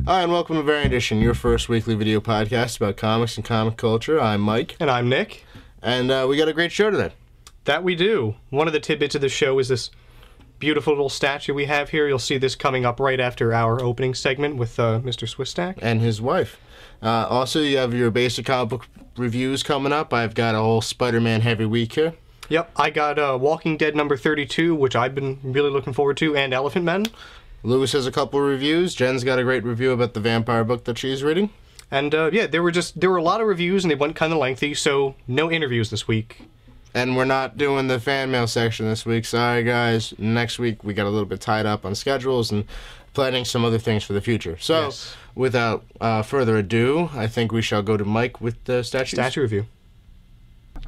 Hi, and welcome to Variant Edition, your first weekly video podcast about comics and comic culture. I'm Mike. And I'm Nick. And we got a great show today. That we do. One of the tidbits of the show is this beautiful little statue we have here. You'll see this coming up right after our opening segment with Mr. Swisstacks. And his wife. Also, you have your basic comic book reviews coming up. I've got a whole Spider-Man heavy week here. Yep, I got Walking Dead number 32, which I've been really looking forward to, and Elephantmen. Lewis has a couple of reviews. Jen's got a great review about the vampire book that she's reading. And yeah, there were a lot of reviews, and they went kind of lengthy, so no interviews this week. And we're not doing the fan mail section this week. Sorry, guys. Next week, we got a little bit tied up on schedules and planning some other things for the future. So, yes. Without further ado, I think we shall go to Mike with the statue review.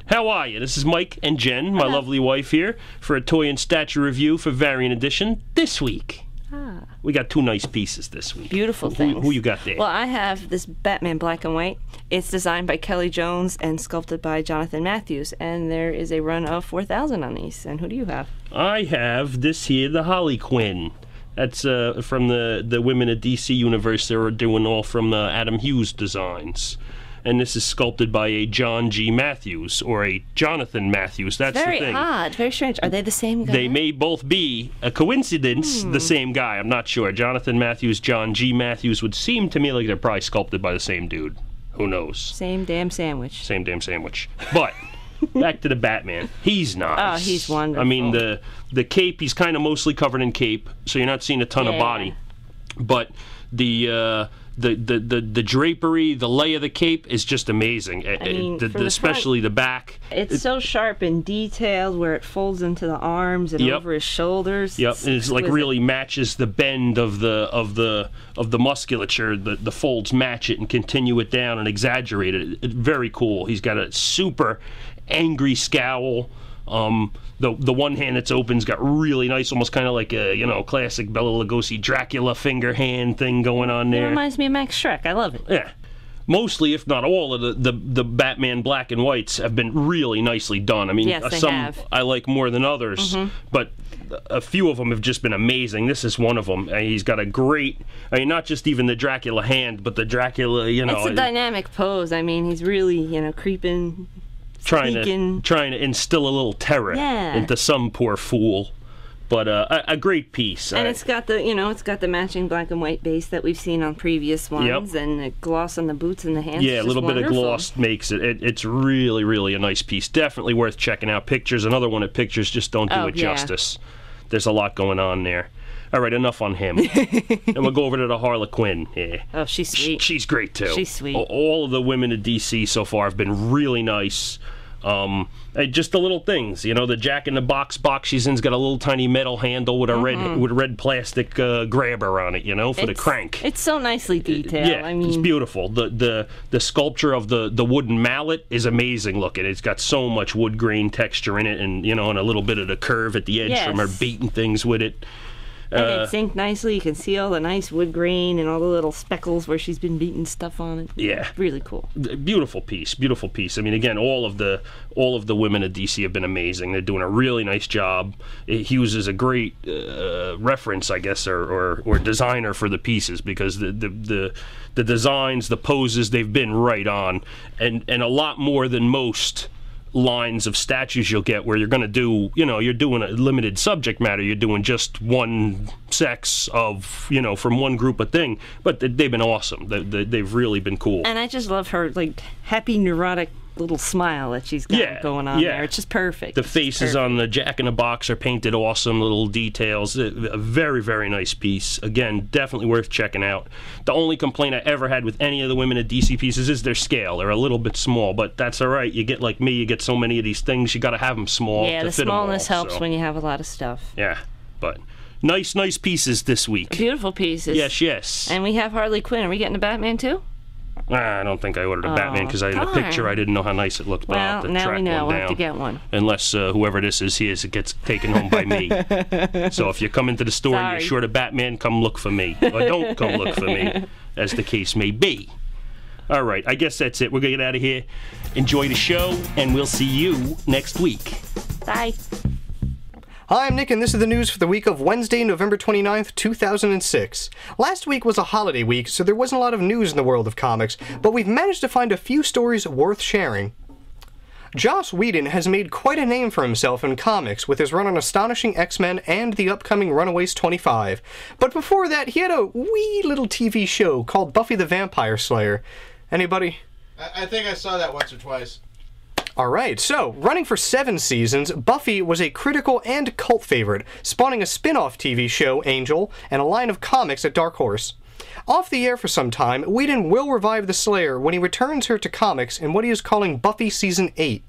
How are you? This is Mike and Jen, my lovely wife here, for a toy and statue review for Variant Edition this week. We got two nice pieces this week. Beautiful things. Who you got there? Well, I have this Batman black and white. It's designed by Kelly Jones and sculpted by Jonathan Matthews. And there is a run of 4,000 on these. And who do you have? I have this here, the Harley Quinn. That's from the Women of DC universe. They're doing all from Adam Hughes designs. And this is sculpted by a John G. Matthews, or a Jonathan Matthews. That's the thing. Very odd, very strange. Are they the same guy? They may both be, a coincidence, the same guy. I'm not sure. Jonathan Matthews, John G. Matthews would seem to me like they're probably sculpted by the same dude. Who knows? Same damn sandwich. Same damn sandwich. But, back to the Batman. He's nice. Oh, he's wonderful. I mean, the cape, he's kind of mostly covered in cape, so you're not seeing a ton of body. But the drapery, the lay of the cape is just amazing. I mean, especially the back. It's so sharp and detailed where it folds into the arms and over his shoulders. Yep, and it's like really matches the bend of the musculature. The folds match it and continue it down and exaggerate it. Very cool. He's got a super angry scowl. The one hand that's open's got really nice, almost kind of like a, classic Bela Lugosi Dracula finger hand thing going on there. It reminds me of Max Schreck. I love it. Yeah. Mostly, if not all, of the Batman black and whites have been really nicely done. I mean, yes, some I like more than others, but a few of them have just been amazing. This is one of them. He's got a great, not just even the Dracula hand, but the Dracula, It's a dynamic pose. I mean, he's really, creeping... Trying to instill a little terror into some poor fool, but a great piece. And it's got the matching black and white base that we've seen on previous ones, and the gloss on the boots and the hands. Yeah, a little bit of gloss makes it. It's really, really a nice piece. Definitely worth checking out. Pictures, another one of pictures just don't do it justice. There's a lot going on there. All right, enough on him. And we'll go over to the Harley Quinn. Yeah. Oh, she's sweet. She's great, too. She's sweet. All of the women of DC so far have been really nice. Just the little things, the Jack-in-the-Box box she's in's got a little tiny metal handle with a red plastic grabber on it, for the crank. It's so nicely detailed. Yeah, it's beautiful. The sculpture of the wooden mallet is amazing looking. It's got so much wood grain texture in it, and and a little bit of the curve at the edge from her beating things with it. And it's inked nicely. You can see all the nice wood grain and all the little speckles where she's been beating stuff on it. Yeah, really cool. Beautiful piece. Beautiful piece. I mean, again, all of the women of DC have been amazing. They're doing a really nice job. Hughes is a great reference, I guess, or designer for the pieces, because the designs, the poses, they've been right on, and a lot more than most lines of statues you'll get, where you're going to do, you're doing a limited subject matter, you're doing just one sex of, from one group of thing, but they've been awesome. They've really been cool. And I just love her, happy, neurotic little smile that she's got going on there. It's just perfect. The faces on the Jack-in-the-Box are painted awesome, little details. A very, very nice piece. Again, definitely worth checking out. The only complaint I ever had with any of the women of DC pieces is their scale. They're a little bit small, but that's all right. You get, like me, you get so many of these things, you got to have them small to fit them all. Yeah, the smallness helps when you have a lot of stuff. Yeah, but nice pieces this week. Beautiful pieces. Yes. And we have Harley Quinn. Are we getting a Batman, too? I don't think I ordered a Batman, because in the picture I didn't know how nice it looked. But I'll have to track we know. one down. We'll have to get one. Unless whoever this is here, it gets taken home by me. So if you come into the store and you're short of Batman, come look for me. Or don't come look for me, as the case may be. All right, I guess that's it. We're going to get out of here. Enjoy the show, and we'll see you next week. Bye. Hi, I'm Nick, and this is the news for the week of Wednesday, November 29th, 2006. Last week was a holiday week, so there wasn't a lot of news in the world of comics, but we've managed to find a few stories worth sharing. Joss Whedon has made quite a name for himself in comics with his run on Astonishing X-Men and the upcoming Runaways 25. But before that, he had a wee little TV show called Buffy the Vampire Slayer. Anybody? I think I saw that once or twice. Alright, so, running for 7 seasons, Buffy was a critical and cult favorite, spawning a spin-off TV show, Angel, and a line of comics at Dark Horse. Off the air for some time, Whedon will revive the Slayer when he returns her to comics in what he is calling Buffy Season 8.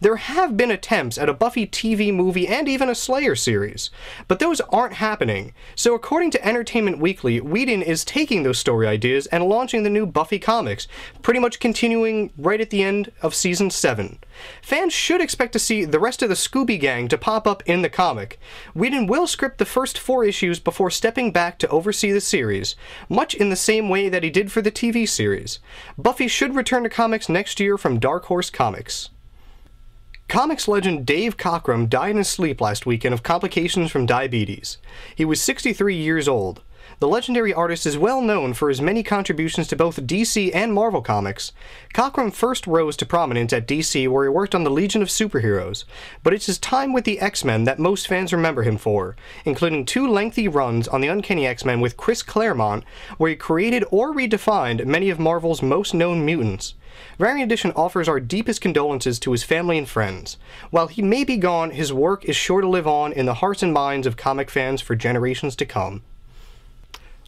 There have been attempts at a Buffy TV movie and even a Slayer series, but those aren't happening. So according to Entertainment Weekly, Whedon is taking those story ideas and launching the new Buffy comics, pretty much continuing right at the end of Season 7. Fans should expect to see the rest of the Scooby Gang to pop up in the comic. Whedon will script the first 4 issues before stepping back to oversee the series, much in the same way that he did for the TV series. Buffy should return to comics next year from Dark Horse Comics. Comics legend Dave Cockrum died in his sleep last weekend of complications from diabetes. He was 63 years old. The legendary artist is well known for his many contributions to both DC and Marvel Comics. Cockrum first rose to prominence at DC, where he worked on the Legion of Superheroes, but it's his time with the X-Men that most fans remember him for, including 2 lengthy runs on the Uncanny X-Men with Chris Claremont, where he created or redefined many of Marvel's most known mutants. Variant Edition offers our deepest condolences to his family and friends. While he may be gone, his work is sure to live on in the hearts and minds of comic fans for generations to come.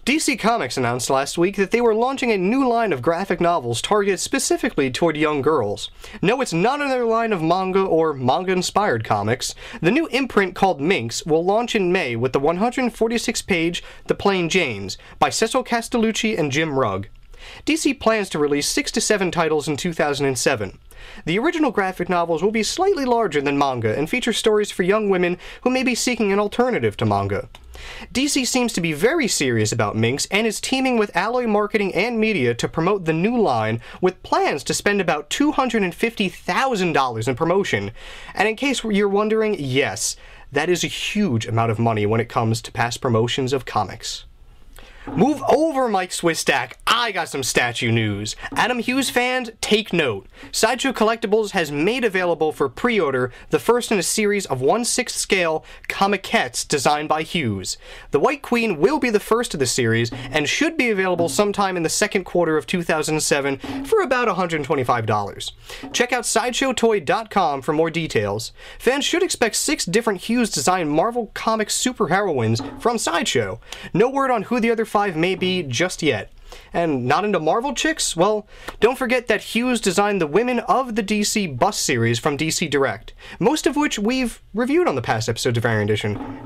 DC Comics announced last week that they were launching a new line of graphic novels targeted specifically toward young girls. No, it's not another line of manga or manga-inspired comics. The new imprint called Minx will launch in May with the 146-page The Plain Janes by Cecil Castellucci and Jim Rugg. DC plans to release 6 to 7 titles in 2007. The original graphic novels will be slightly larger than manga and feature stories for young women who may be seeking an alternative to manga. DC seems to be very serious about Minx and is teaming with Alloy Marketing and Media to promote the new line, with plans to spend about $250,000 in promotion. And in case you're wondering, yes, that is a huge amount of money when it comes to past promotions of comics. Move over, Mike Swisstack. I got some statue news. Adam Hughes fans, take note. Sideshow Collectibles has made available for pre-order the first in a series of 1/6 scale comiquettes designed by Hughes. The White Queen will be the first of the series and should be available sometime in the second quarter of 2007 for about $125. Check out SideshowToy.com for more details. Fans should expect 6 different Hughes-designed Marvel Comics superheroines from Sideshow. No word on who the other 5 may be just yet. And not into Marvel chicks? Well, don't forget that Hughes designed the Women of the DC Bus series from DC Direct, most of which we've reviewed on the past episodes of Variant Edition.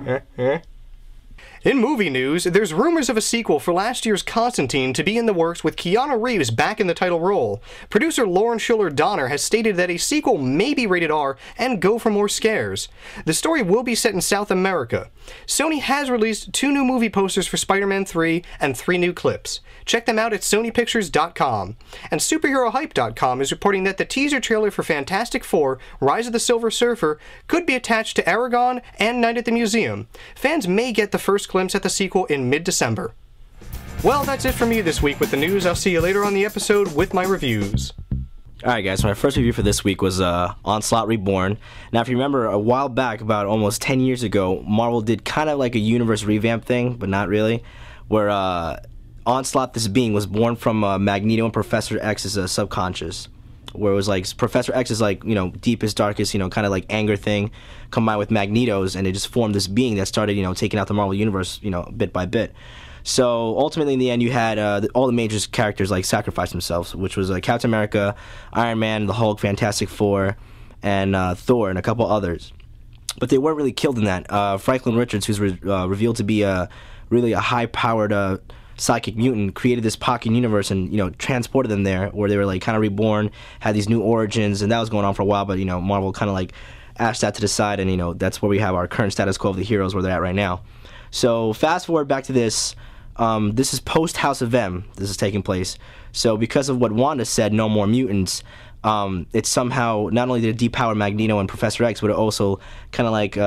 In movie news, there's rumors of a sequel for last year's Constantine to be in the works with Keanu Reeves back in the title role. Producer Lauren Schuller Donner has stated that a sequel may be rated R and go for more scares. The story will be set in South America. Sony has released 2 new movie posters for Spider-Man 3 and 3 new clips. Check them out at SonyPictures.com. And SuperheroHype.com is reporting that the teaser trailer for Fantastic Four, Rise of the Silver Surfer, could be attached to Aragon and Night at the Museum. Fans may get the first glimpse at the sequel in mid-December. Well, that's it for me this week with the news. I'll see you later on the episode with my reviews. Alright guys, my first review for this week was Onslaught Reborn. Now if you remember, a while back, about almost 10 years ago, Marvel did kind of like a universe revamp thing, but not really, where Onslaught, this being, was born from Magneto and Professor X's subconscious. Where it was like Professor X's like, you know, deepest, darkest, you know, kind of like anger thing combined with Magneto's, and it just formed this being that started, you know, taking out the Marvel Universe, you know, bit by bit. So ultimately, in the end, you had all the major characters like sacrifice themselves, which was Captain America, Iron Man, the Hulk, Fantastic Four, and Thor, and a couple others. But they weren't really killed in that. Franklin Richards, who's revealed to be really a high-powered psychic mutant, created this pocket universe and, you know, transported them there, where they were like kind of reborn, had these new origins, and that was going on for a while. But, you know, Marvel kind of like asked that to the side, and, you know, that's where we have our current status quo of the heroes where they're at right now. So fast forward back to this. This is post House of M. This is taking place. So because of what Wanda said, no more mutants, it somehow not only did it depower Magneto and Professor X, but it also kind of like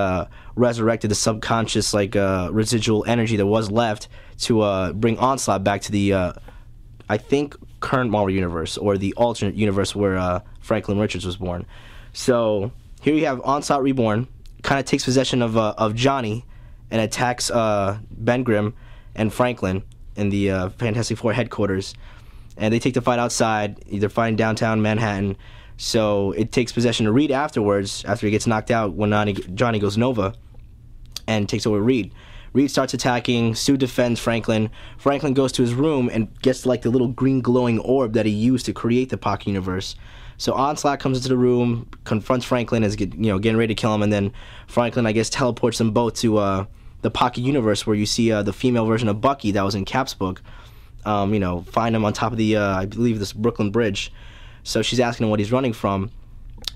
resurrected the subconscious like residual energy that was left to bring Onslaught back to the I think current Marvel universe, or the alternate universe where Franklin Richards was born. So here you have Onslaught Reborn, kind of takes possession of Johnny and attacks Ben Grimm and Franklin in the Fantastic Four headquarters. And they take the fight outside, either fighting downtown Manhattan. So it takes possession of Reed afterwards, after he gets knocked out when Johnny goes Nova and takes over Reed. Reed starts attacking, Sue defends Franklin. Franklin goes to his room and gets like the little green glowing orb that he used to create the Pocket Universe. So Onslaught comes into the room, confronts Franklin, is getting ready to kill him, and then Franklin, I guess, teleports them both to the Pocket Universe, where you see the female version of Bucky that was in Cap's book. Find him on top of the, I believe, this Brooklyn Bridge. So she's asking him what he's running from,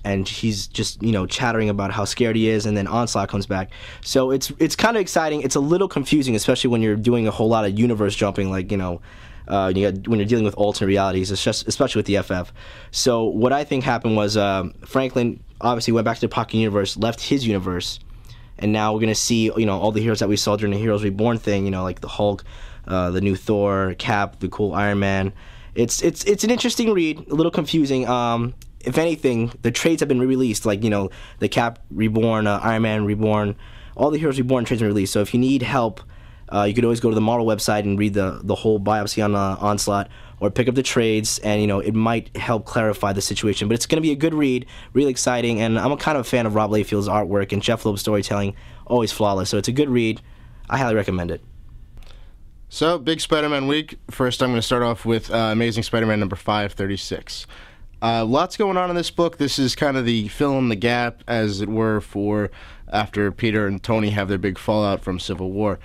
and he's just, chattering about how scared he is, and then Onslaught comes back. So it's kind of exciting. It's a little confusing, especially when you're doing a whole lot of universe jumping, like, when you're dealing with alternate realities, especially with the FF. So what I think happened was Franklin obviously went back to the Pocket Universe, left his universe, and now we're going to see, all the heroes that we saw during the Heroes Reborn thing, like the Hulk, the new Thor, Cap, the cool Iron Man. It's an interesting read, a little confusing. If anything, the trades have been re-released, like, the Cap Reborn, Iron Man Reborn, all the Heroes Reborn trades are released. So if you need help, you could always go to the Marvel website and read the whole biopsy on Onslaught, or pick up the trades, and it might help clarify the situation. But it's going to be a good read, really exciting, and I'm a kind of a fan of Rob Liefeld's artwork, and Jeff Loeb's storytelling, always flawless. So it's a good read. I highly recommend it. So, big Spider-Man week. First, I'm going to start off with Amazing Spider-Man number 536. Lots going on in this book. This is kind of the fill in the gap, as it were, for after Peter and Tony have their big fallout from Civil War.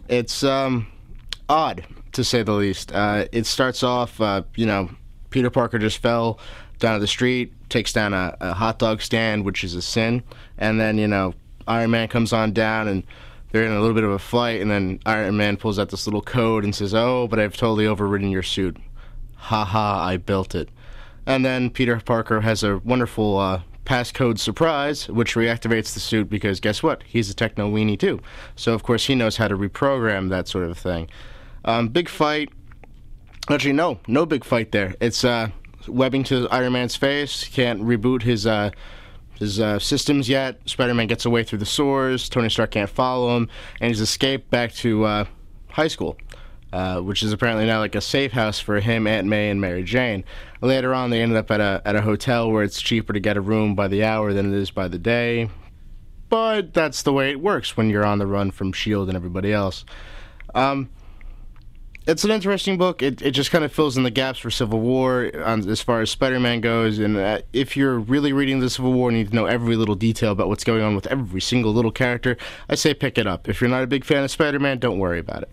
It's odd, to say the least. It starts off, Peter Parker just fell down at the street, takes down a hot dog stand, which is a sin, and then, Iron Man comes on down, and they're in a little bit of a fight, and then Iron Man pulls out this little code and says, "Oh, but I've totally overridden your suit. Ha ha, I built it." And then Peter Parker has a wonderful passcode surprise, which reactivates the suit, because guess what? He's a techno weenie too. So, of course, he knows how to reprogram that sort of thing. Big fight. Actually, no big fight there. It's webbing to Iron Man's face. He can't reboot his systems yet. Spider-Man gets away through the sewers. Tony Stark can't follow him, and he's escaped back to high school, which is apparently now like a safe house for him, Aunt May, and Mary Jane. Later on, they ended up at a hotel where it's cheaper to get a room by the hour than it is by the day. But that's the way it works when you're on the run from S.H.I.E.L.D. and everybody else. It's an interesting book. It just kind of fills in the gaps for Civil War as far as Spider-Man goes. And if you're really reading the Civil War and need to know every little detail about what's going on with every single little character, I say pick it up. If you're not a big fan of Spider-Man, don't worry about it.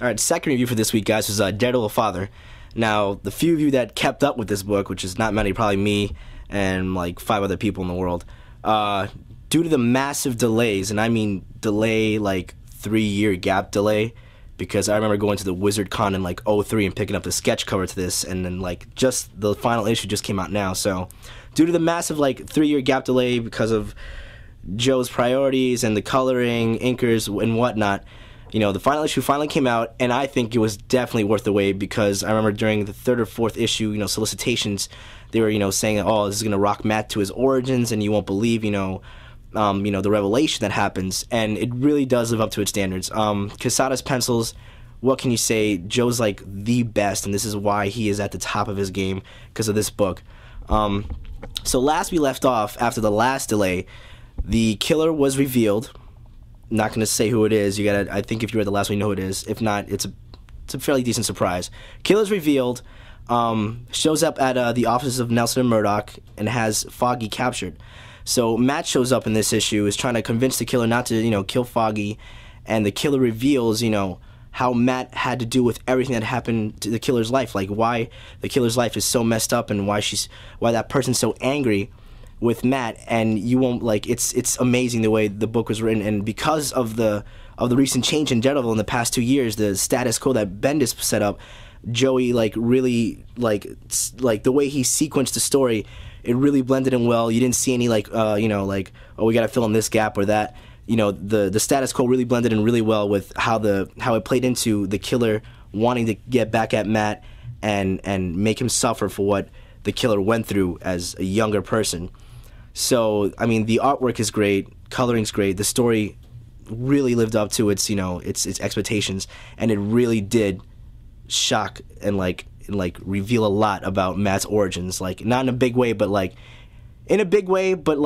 All right, second review for this week, guys, was Daredevil Father. Now, the few of you that kept up with this book, which is not many, probably me and like 5 other people in the world, due to the massive delays, and I mean delay like 3-year gap delay, because I remember going to the WizardCon in like 2003 and picking up the sketch cover to this, and then like just the final issue just came out now. So due to the massive like 3-year gap delay because of Joe's priorities and the coloring, inkers, and whatnot, the final issue finally came out, and I think it was definitely worth the wait, because I remember during the 3rd or 4th issue, solicitations, they were, saying, "Oh, this is going to rock Matt to his origins, and you won't believe, the revelation that happens," and it really does live up to its standards. Quesada's pencils, what can you say? Joe's like the best, and this is why he is at the top of his game, because of this book. So last we left off, after the last delay, the killer was revealed. Not going to say who it is. I think if you read the last one, you know who it is. If not, it's a fairly decent surprise. Killer's revealed, shows up at the offices of Nelson and Murdoch, and has Foggy captured. So Matt shows up in this issue, is trying to convince the killer not to, kill Foggy, and the killer reveals, how Matt had to do with everything that happened to the killer's life, like why the killer's life is so messed up, and why that person's so angry. with Matt, and you won't like. It's amazing the way the book was written, and because of the recent change in Daredevil in the past 2 years, the status quo that Bendis set up, Joey really the way he sequenced the story, it really blended in well. You didn't see any we got to fill in this gap or that. The status quo really blended in really well with how it played into the killer wanting to get back at Matt and make him suffer for what the killer went through as a younger person. So, I mean, the artwork is great, coloring's great, the story really lived up to its expectations, and it really did shock and reveal a lot about Matt's origins, not in a big way, but in a big way, but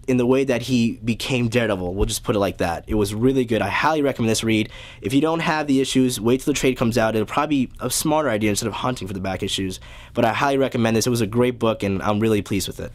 in the way that he became Daredevil. We'll just put it like that. It was really good. I highly recommend this read. If you don't have the issues, wait till the trade comes out. It'll probably be a smarter idea instead of hunting for the back issues. But I highly recommend this. It was a great book, and I'm really pleased with it.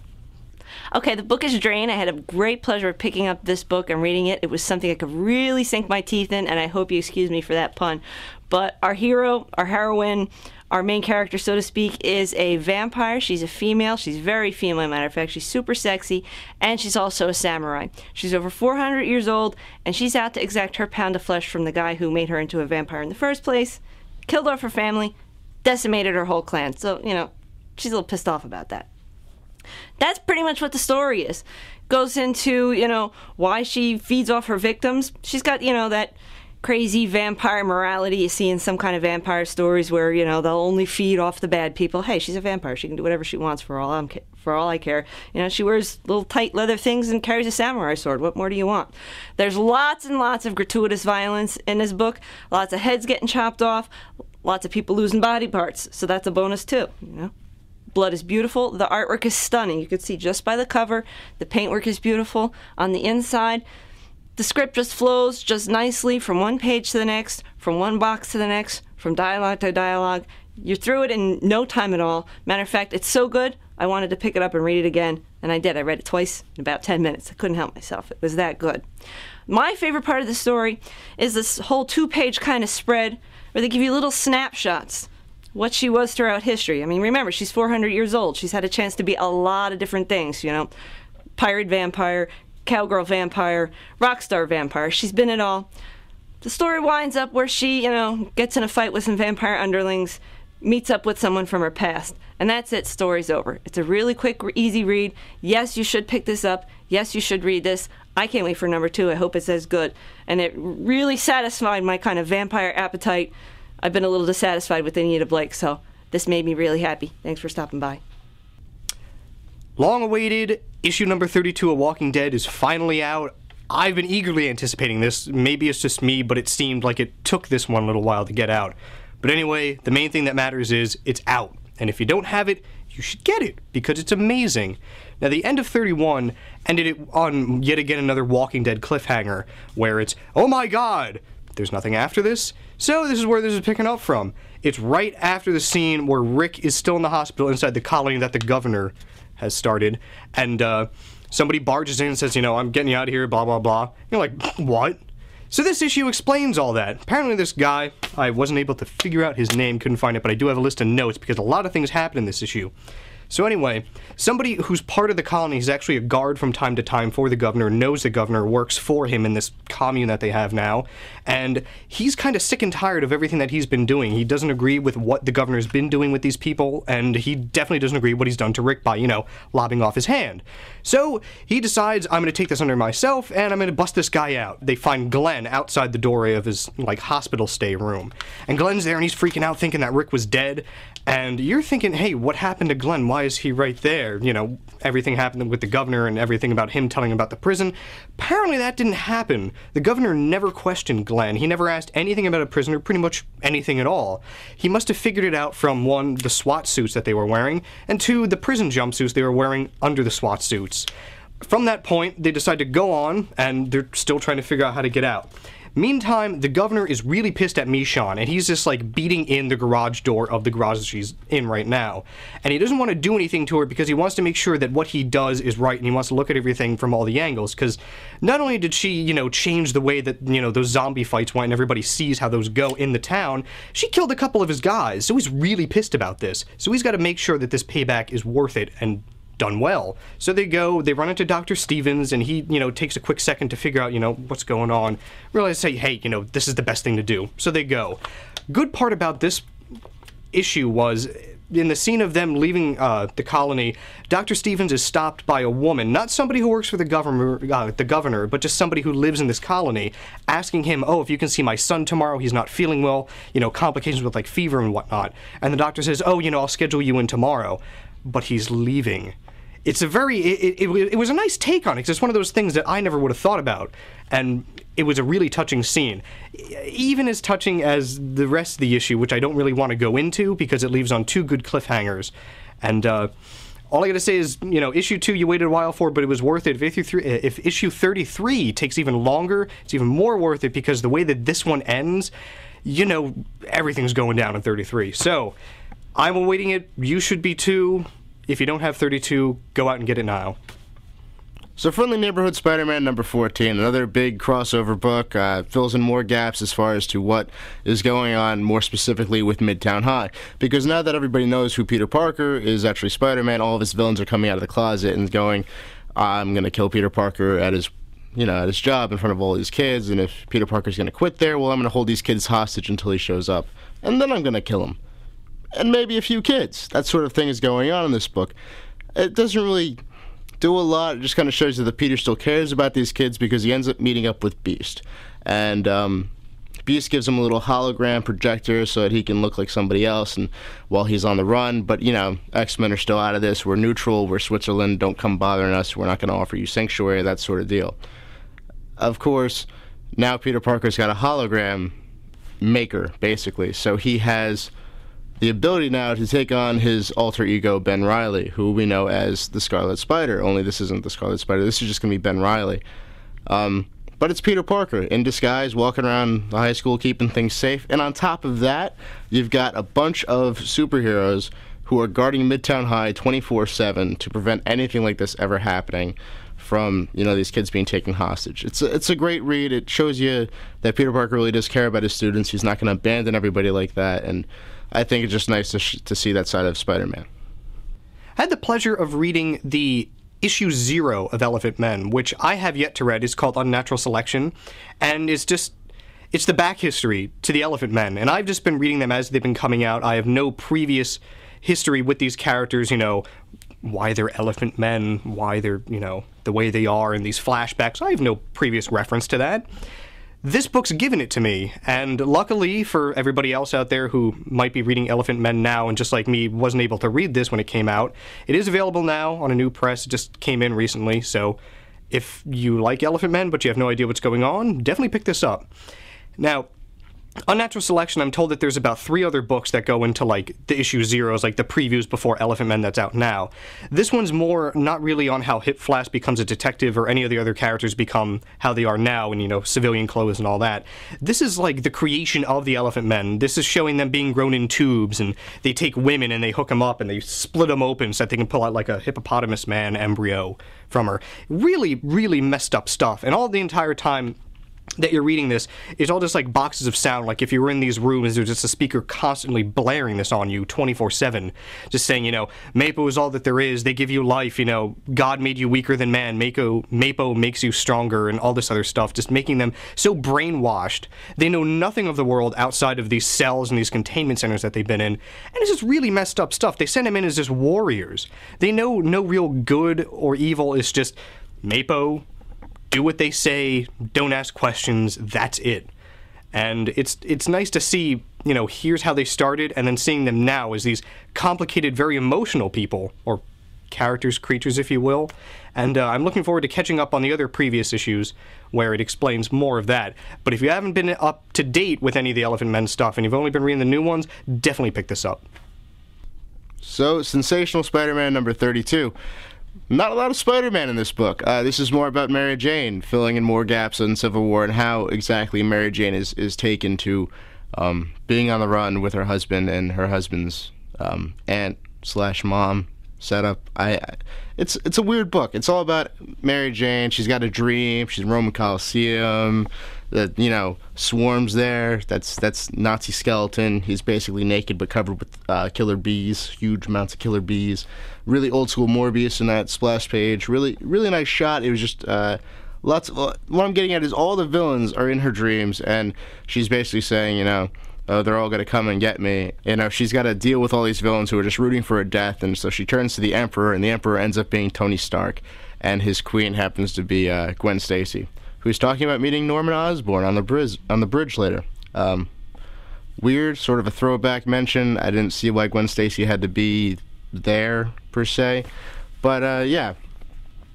Okay, the book is Drain. I had a great pleasure of picking up this book and reading it. It was something I could really sink my teeth in, and I hope you excuse me for that pun. But our hero, our heroine, our main character, so to speak, is a vampire. She's a female. She's very female, matter of fact. She's super sexy, and she's also a samurai. She's over 400 years old, and she's out to exact her pound of flesh from the guy who made her into a vampire in the first place, killed off her family, decimated her whole clan. So, she's a little pissed off about that. That's pretty much what the story is. Goes into, why she feeds off her victims. She's got, that crazy vampire morality you see in some kind of vampire stories where, they'll only feed off the bad people. Hey, she's a vampire. She can do whatever she wants for all I care. She wears little tight leather things and carries a samurai sword. What more do you want? There's lots and lots of gratuitous violence in this book. Lots of heads getting chopped off. Lots of people losing body parts. So that's a bonus too, Blood is beautiful. The artwork is stunning. You can see just by the cover. The paintwork is beautiful. On the inside, the script just flows just nicely from one page to the next, from one box to the next, from dialogue to dialogue. You're through it in no time at all. Matter of fact, it's so good, I wanted to pick it up and read it again, and I did. I read it twice in about 10 minutes. I couldn't help myself. It was that good. My favorite part of the story is this whole 2-page kind of spread where they give you little snapshots what she was throughout history. I mean, remember, she's 400 years old. She's had a chance to be a lot of different things, pirate vampire, cowgirl vampire, rock star vampire. She's been it all. The story winds up where she, gets in a fight with some vampire underlings, meets up with someone from her past, and that's it. Story's over. It's a really quick, easy read. Yes, you should pick this up. Yes, you should read this. I can't wait for number 2. I hope it's as good. And it really satisfied my kind of vampire appetite. I've been a little dissatisfied with Anita Blake, so this made me really happy. Thanks for stopping by. Long-awaited issue number 32 of Walking Dead is finally out. I've been eagerly anticipating this. Maybe it's just me, but it seemed like it took this one a little while to get out. But anyway, the main thing that matters is it's out. And if you don't have it, you should get it, because it's amazing. Now, the end of 31 ended it on yet again another Walking Dead cliffhanger, where it's, oh my god, there's nothing after this? So this is where this is picking up from. It's right after the scene where Rick is still in the hospital inside the colony that the governor has started, and somebody barges in and says, I'm getting you out of here, blah, blah, blah. You're like, what? So this issue explains all that. Apparently this guy, I wasn't able to figure out his name, couldn't find it, but I do have a list of notes because a lot of things happen in this issue. So anyway, somebody who's part of the colony is actually a guard from time to time for the governor, knows the governor, works for him in this commune that they have now, and he's kind of sick and tired of everything that he's been doing. He doesn't agree with what the governor's been doing with these people, and he definitely doesn't agree with what he's done to Rick by, lobbing off his hand. So he decides, I'm going to take this under myself, and I'm going to bust this guy out. They find Glenn outside the doorway of his, hospital stay room. And Glenn's there, and he's freaking out, thinking that Rick was dead. And you're thinking, hey, what happened to Glenn? Why is he right there? Everything happened with the governor and everything about him telling about the prison. Apparently that didn't happen. The governor never questioned Glenn. He never asked anything about a prisoner, pretty much anything at all. He must have figured it out from, 1, the SWAT suits that they were wearing, and 2, the prison jumpsuits they were wearing under the SWAT suits. From that point, they decide to go on, and they're still trying to figure out how to get out. Meantime, the governor is really pissed at Michonne, and he's just, beating in the garage door of the garage that she's in right now. And he doesn't want to do anything to her because he wants to make sure that what he does is right, and he wants to look at everything from all the angles, because not only did she, change the way that, those zombie fights went and everybody sees how those go in the town, she killed a couple of his guys, so he's really pissed about this. So he's got to make sure that this payback is worth it and done well. So they run into Dr. Stevens, and he, takes a quick second to figure out, what's going on. Realize, say, hey, this is the best thing to do. So they go. Good part about this issue was, in the scene of them leaving the colony, Dr. Stevens is stopped by a woman, not somebody who works for the governor, but just somebody who lives in this colony, asking him, if you can see my son tomorrow, he's not feeling well, complications with, like, fever and whatnot. And the doctor says, I'll schedule you in tomorrow. But he's leaving. It's a it was a nice take on it, because it's one of those things that I never would have thought about. And it was a really touching scene. Even as touching as the rest of the issue, which I don't really want to go into because it leaves on 2 good cliffhangers. And all I gotta say is, issue 2 you waited a while for, but it was worth it. If issue 33 takes even longer, it's even more worth it, because the way that this one ends, everything's going down in 33. So, I'm awaiting it. You should be too. If you don't have 32, go out and get it now. So Friendly Neighborhood Spider-Man number 14, another big crossover book, fills in more gaps as far as to what is going on more specifically with Midtown High. Because now that everybody knows who Peter Parker is actually Spider-Man, all of his villains are coming out of the closet and going, I'm going to kill Peter Parker at his job in front of all these kids, and if Peter Parker's going to quit there, well, I'm going to hold these kids hostage until he shows up. And then I'm going to kill him. And maybe a few kids. That sort of thing is going on in this book. It doesn't really do a lot. It just kind of shows you that Peter still cares about these kids, because he ends up meeting up with Beast. And Beast gives him a little hologram projector so that he can look like somebody else and while he's on the run. But, X-Men are still out of this. We're neutral. We're Switzerland. Don't come bothering us. We're not going to offer you sanctuary, that sort of deal. Of course, now Peter Parker's got a hologram maker, basically. So he has the ability now to take on his alter ego, Ben Reilly, who we know as the Scarlet Spider, only this isn't the Scarlet Spider. This is just going to be Ben Reilly. But it's Peter Parker in disguise, walking around the high school, keeping things safe. And on top of that, you've got a bunch of superheroes who are guarding Midtown High 24/7 to prevent anything like this ever happening from, these kids being taken hostage. It's a great read. It shows you that Peter Parker really does care about his students. He's not going to abandon everybody like that. And I think it's just nice to see that side of Spider-Man. I had the pleasure of reading the issue 0 of Elephantmen, which I have yet to read. It's called Unnatural Selection, and it's the back history to the Elephantmen, and I've just been reading them as they've been coming out. I have no previous history with these characters, why they're Elephantmen, why they're, the way they are in these flashbacks. I have no previous reference to that. This book's given it to me, and luckily for everybody else out there who might be reading Elephantmen now and just like me wasn't able to read this when it came out, it is available now on a new press. It just came in recently, so if you like Elephantmen but you have no idea what's going on, definitely pick this up. Now, Unnatural Selection, I'm told that there's about 3 other books that go into, like, the issue 0s, like the previews before Elephantmen that's out now. This one's more not really on how Hip Flash becomes a detective or any of the other characters become how they are now in, civilian clothes and all that. This is, like, the creation of the Elephantmen. This is showing them being grown in tubes, and they take women and they hook them up and they split them open so that they can pull out, like, a hippopotamus man embryo from her. Really, really messed up stuff. And all the entire time that you're reading this is all just like boxes of sound. Like if you were in these rooms, there's just a speaker constantly blaring this on you 24/7, just saying, Mapo is all that there is. They give you life. God made you weaker than man. Mapo makes you stronger, and all this other stuff. Just making them so brainwashed. They know nothing of the world outside of these cells and these containment centers that they've been in, and it's just really messed up stuff. They send them in as just warriors. They know no real good or evil. It's just Mapo. Do what they say, don't ask questions, that's it. And it's nice to see, here's how they started, and then seeing them now as these complicated, very emotional people, or characters, creatures, if you will. And I'm looking forward to catching up on the other previous issues where it explains more of that. But if you haven't been up to date with any of the Elephantmen stuff, and you've only been reading the new ones, definitely pick this up. So, Sensational Spider-Man number 32. Not a lot of Spider-Man in this book. This is more about Mary Jane, filling in more gaps in Civil War and how exactly Mary Jane is taken to being on the run with her husband and her husband's aunt/mom setup. It's a weird book. It's all about Mary Jane. She's got a dream. She's in Roman Coliseum. that, Swarm's there. That's Nazi Skeleton. He's basically naked but covered with killer bees, huge amounts of killer bees. Really old school Morbius in that splash page. Really, really nice shot. It was just lots of, what I'm getting at is all the villains are in her dreams, and she's basically saying, oh, they're all going to come and get me. She's got to deal with all these villains who are just rooting for her death, and so she turns to the Emperor, and the Emperor ends up being Tony Stark, and his queen happens to be Gwen Stacy, who's talking about meeting Norman Osborn on the bridge later. Weird, sort of a throwback mention. I didn't see why Gwen Stacy had to be there, per se. But, yeah,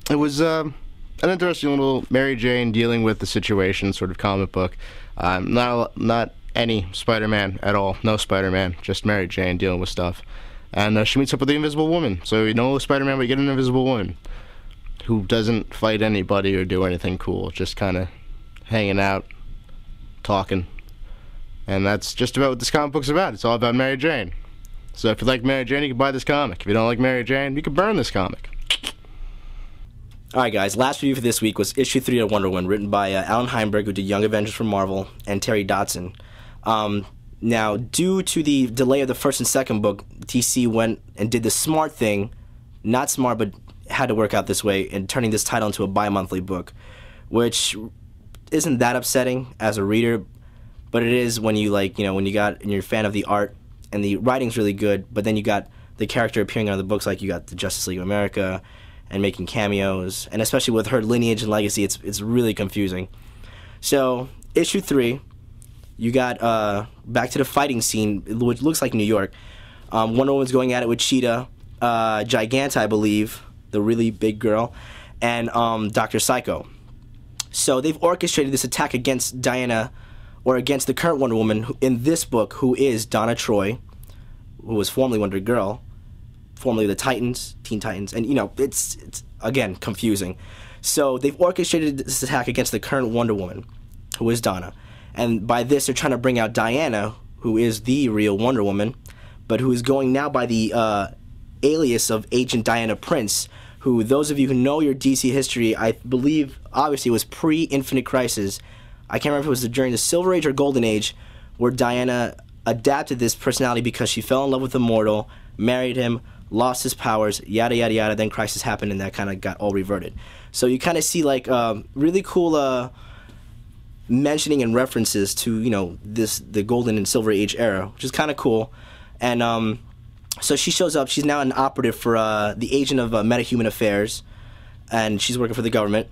it was an interesting little Mary Jane dealing with the situation sort of comic book. Not any Spider-Man at all. No Spider-Man. Just Mary Jane dealing with stuff. And she meets up with the Invisible Woman. So Spider-Man, but you get an Invisible Woman who doesn't fight anybody or do anything cool. Just kind of hanging out, talking. And that's just about what this comic book's about. It's all about Mary Jane. So if you like Mary Jane, you can buy this comic. If you don't like Mary Jane, you can burn this comic. Alright guys, last review for this week was issue 3 of Wonder Woman, written by Alan Heinberg, who did Young Avengers for Marvel, and Terry Dodson. Now, due to the delay of the first and second book, DC went and did the smart thing, not smart, but had to work out this way, in turning this title into a bi-monthly book, which isn't that upsetting as a reader, but it is when you when you're a fan of the art, and the writing's really good, but then you got the character appearing on the books, like you got the Justice League of America, and making cameos, and especially with her lineage and legacy, it's really confusing. So, issue 3, you got back to the fighting scene, which looks like New York. Wonder Woman's going at it with Cheetah, Giganta, I believe, the really big girl, and Dr. Psycho. So they've orchestrated this attack against Diana, or against the current Wonder Woman in this book, who is Donna Troy, who was formerly Wonder Girl, formerly the Titans, Teen Titans, and it's again confusing. So they've orchestrated this attack against the current Wonder Woman, who is Donna, and by this they're trying to bring out Diana, who is the real Wonder Woman, but who is going now by the alias of Agent Diana Prince, who, those of you who know your DC history, I believe obviously it was pre-Infinite Crisis. I can't remember if it was during the Silver Age or Golden Age, where Diana adapted this personality because she fell in love with Immortal, married him, lost his powers, yada yada yada, then Crisis happened and that kind of got all reverted. So you kind of see like really cool mentioning and references to the Golden and Silver Age era, which is kind of cool. And so she shows up. She's now an operative for the agent of Metahuman Affairs, and she's working for the government.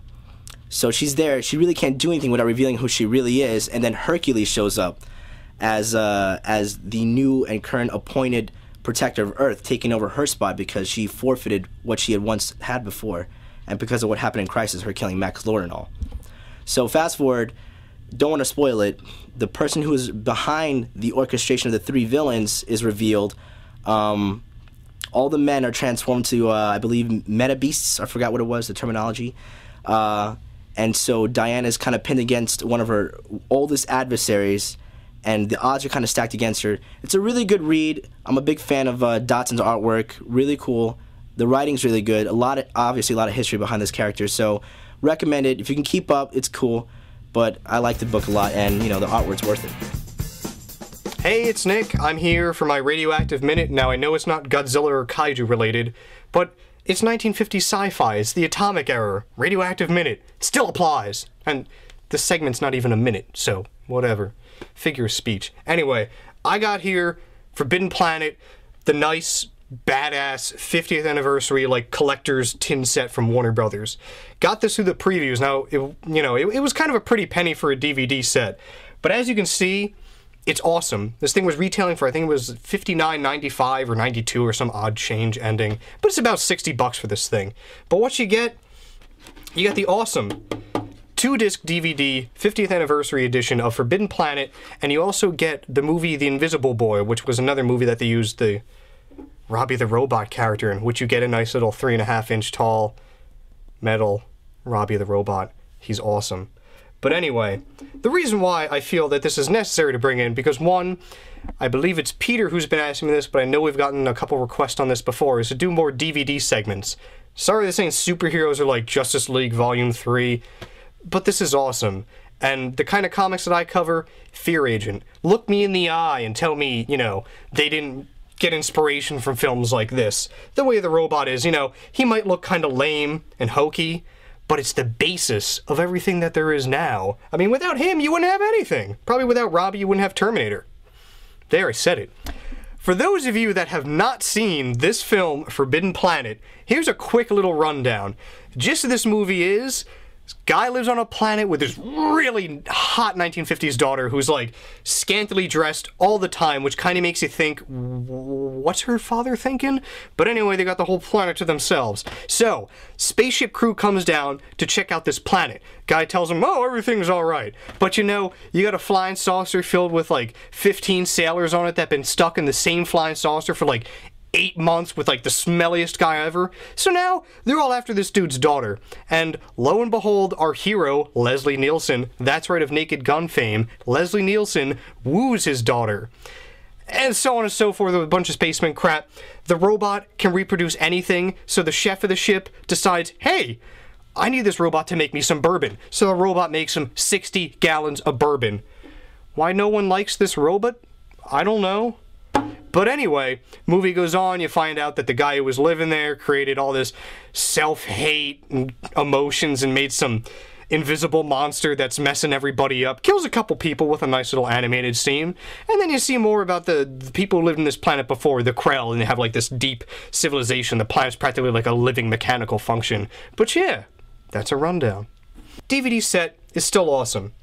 So she's there. She really can't do anything without revealing who she really is. And then Hercules shows up as the new and current appointed protector of Earth, taking over her spot because she forfeited what she had once had before, and because of what happened in Crisis, her killing Max Lord and all. So fast forward, don't want to spoil it, the person who is behind the orchestration of the 3 villains is revealed. All the men are transformed to, I believe, meta beasts. I forgot what it was, the terminology. And so Diana's kind of pinned against one of her oldest adversaries, and the odds are kind of stacked against her. It's a really good read. I'm a big fan of Dotson's artwork. Really cool. The writing's really good. Obviously a lot of history behind this character. So recommend it. If you can keep up, it's cool. But I like the book a lot, and the artwork's worth it. Hey, it's Nick. I'm here for my Radioactive Minute. Now, I know it's not Godzilla or Kaiju related, but it's 1950s sci-fi. It's the atomic era. Radioactive Minute. It still applies. And this segment's not even a minute, so whatever. Figure of speech. Anyway, I got here Forbidden Planet, the nice, badass 50th anniversary, like, collector's tin set from Warner Brothers. Got this through the previews. Now, it was kind of a pretty penny for a DVD set. But as you can see, it's awesome. This thing was retailing for, I think it was $59.95 or $92 or some odd change ending. But it's about $60 for this thing. But what you get the awesome 2-disc DVD 50th anniversary edition of Forbidden Planet, and you also get the movie The Invisible Boy, which was another movie that they used the Robbie the Robot character in, which you get a nice little 3.5-inch tall metal Robbie the Robot. He's awesome. But anyway, the reason why I feel that this is necessary to bring in, because one, I believe it's Peter who's been asking me this, but I know we've gotten a couple requests on this before, is to do more DVD segments. Sorry this ain't superheroes or like Justice League Volume 3, but this is awesome. And the kind of comics that I cover, Fear Agent. Look me in the eye and tell me, you know, they didn't get inspiration from films like this. The way the robot is, you know, he might look kind of lame and hokey, but it's the basis of everything that there is now. I mean, without him, you wouldn't have anything. Probably without Robbie, you wouldn't have Terminator. There, I said it. For those of you that have not seen this film, Forbidden Planet, here's a quick little rundown. The gist of this movie is, this guy lives on a planet with this really hot 1950s daughter who's like scantily dressed all the time, which kind of makes you think, what's her father thinking? But anyway, they got the whole planet to themselves. So, spaceship crew comes down to check out this planet. Guy tells them, oh, everything's alright. But you know, you got a flying saucer filled with like 15 sailors on it that have been stuck in the same flying saucer for like 8 months with like the smelliest guy ever. So now they're all after this dude's daughter. And lo and behold, our hero, Leslie Nielsen, that's right, of Naked Gun fame, Leslie Nielsen woos his daughter. And so on and so forth with a bunch of spaceman crap. The robot can reproduce anything, so the chef of the ship decides, hey, I need this robot to make me some bourbon. So the robot makes him 60 gallons of bourbon. Why no one likes this robot? I don't know. But anyway, movie goes on, you find out that the guy who was living there created all this self-hate and emotions and made some invisible monster that's messing everybody up. Kills a couple people with a nice little animated scene. And then you see more about the people who lived in this planet before, the Krell, and they have like this deep civilization. The planet's practically like a living mechanical function. But yeah, that's a rundown. DVD set is still awesome.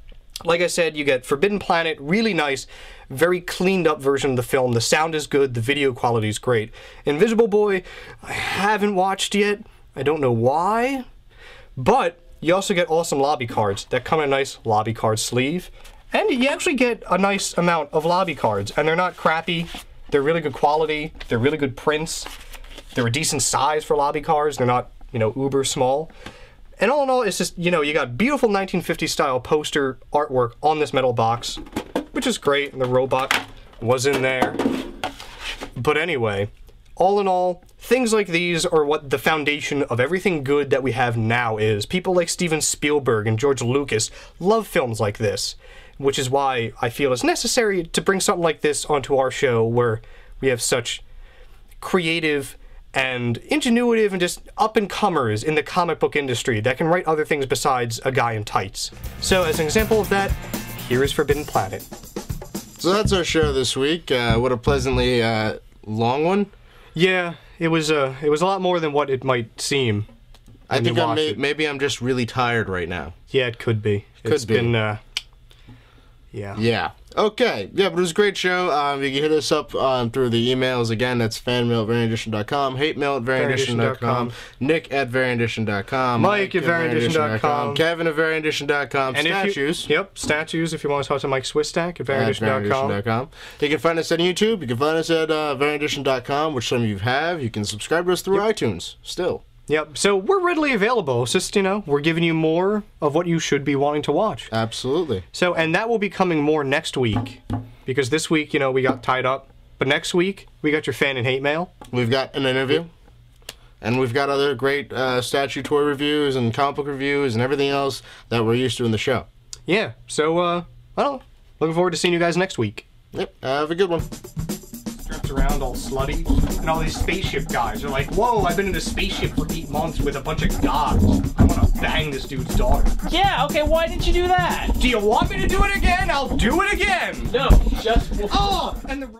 Like I said, you get Forbidden Planet, really nice, very cleaned up version of the film. The sound is good, the video quality is great. Invisible Boy, I haven't watched yet. I don't know why. But you also get awesome lobby cards that come in a nice lobby card sleeve. And you actually get a nice amount of lobby cards. And they're not crappy. They're really good quality. They're really good prints. They're a decent size for lobby cards. They're not, you know, uber small. And all in all, it's just, you know, you got beautiful 1950s style poster artwork on this metal box, which is great, and the robot was in there. But anyway, all in all, things like these are what the foundation of everything good that we have now is. People like Steven Spielberg and George Lucas love films like this, which is why I feel it's necessary to bring something like this onto our show where we have such creative and ingenuitive and just up-and-comers in the comic book industry that can write other things besides a guy in tights. So as an example of that, here is Forbidden Planet. So that's our show this week. What a pleasantly long one. Yeah, it was a lot more than what it might seem. I think maybe I'm just really tired right now. Yeah, it could be. It's been, yeah. Yeah. Okay. Yeah, but it was a great show. You can hit us up through the emails. Again, that's fanmail@variantedition.com, hatemail@variantedition.com, nick@variantedition.com, Mike@variantedition.com, Kevin@variantedition.com, statues. Statues if you want to talk to Mike Swisstack @variantedition.com. You can find us on YouTube. You can find us at variantedition.com, which some of you have. You can subscribe to us through iTunes still. Yep, so we're readily available. It's just, you know, we're giving you more of what you should be wanting to watch. Absolutely. So, and that will be coming more next week. Because this week, you know, we got tied up. But next week, we got your fan and hate mail. We've got an interview. And we've got other great statue toy reviews and comic book reviews and everything else that we're used to in the show. Yeah, so, I don't know. Looking forward to seeing you guys next week. Yep, have a good one. Around all slutty, and all these spaceship guys are like, whoa, I've been in a spaceship for 8 months with a bunch of guys. I want to bang this dude's daughter. Yeah, okay, why didn't you do that? Do you want me to do it again? I'll do it again! No, just... Oh, and the...